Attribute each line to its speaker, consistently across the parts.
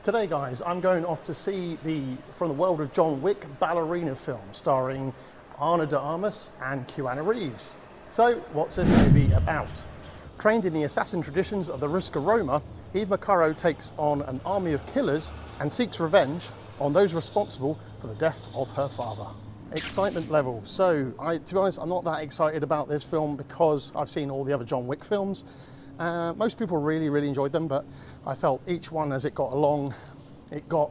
Speaker 1: Today guys, I'm going off to see from the world of John Wick, Ballerina film starring Ana de Armas and Keanu Reeves. So what's this movie about? Trained in the assassin traditions of the Ruska Roma, Eve Macaro takes on an army of killers and seeks revenge on those responsible for the death of her father. Excitement level. So to be honest, I'm not that excited about this film because I've seen all the other John Wick films. Most people really enjoyed them, but I felt each one as it got along, it got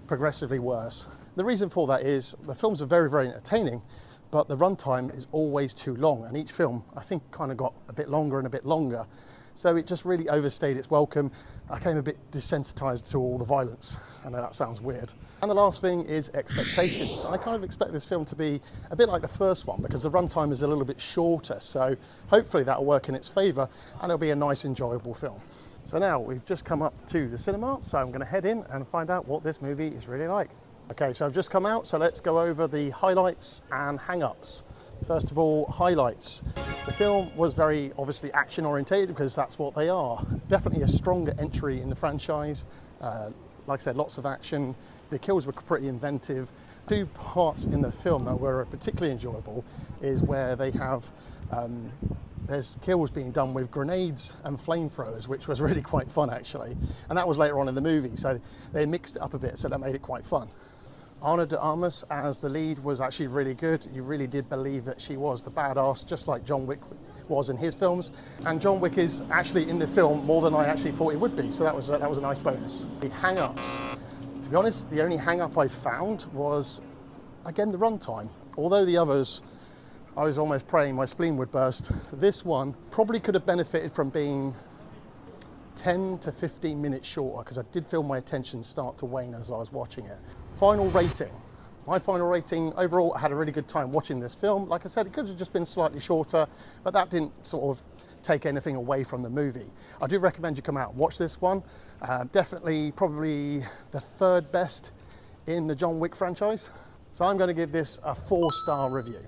Speaker 1: progressively worse. The reason for that is the films are very entertaining, but the runtime is always too long, and each film I think kind of got a bit longer and a bit longer. So it just really overstayed its welcome. I came a bit desensitized to all the violence. I know that sounds weird. And the last thing is expectations. I kind of expect this film to be a bit like the first one because the runtime is a little bit shorter. So hopefully that'll work in its favor and it'll be a nice, enjoyable film. So now we've just come up to the cinema. So I'm going to head in and find out what this movie is really like. Okay, so I've just come out. So let's go over the highlights and hang-ups. First of all, highlights. The film was very obviously action orientated because that's what they are. Definitely a stronger entry in the franchise. Like I said, lots of action. The kills were pretty inventive. Two parts in the film that were particularly enjoyable is where they have there's kills being done with grenades and flamethrowers, which was really quite fun actually. And that was later on in the movie, so they mixed it up a bit, so that made it quite fun. Ana de Armas as the lead was actually really good. You really did believe that she was the badass, just like John Wick was in his films. And John Wick is actually in the film more than I actually thought he would be, so that was a nice bonus. The hang-ups. To be honest, the only hang-up I found was, again, the runtime. Although the others, I was almost praying my spleen would burst. This one probably could have benefited from being 10 to 15 minutes shorter because I did feel my attention start to wane as I was watching it. Final rating. My final rating, overall, I had a really good time watching this film. Like I said, it could have just been slightly shorter, but that didn't sort of take anything away from the movie. I do recommend you come out and watch this one. Definitely, probably the third best in the John Wick franchise. So I'm going to give this a 4-star review.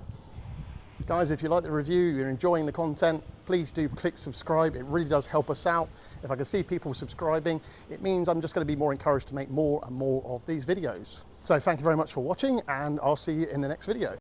Speaker 1: Guys, if you like the review, you're enjoying the content, please do click subscribe. It really does help us out. If I can see people subscribing, it means I'm just going to be more encouraged to make more and more of these videos. So thank you very much for watching, and I'll see you in the next video.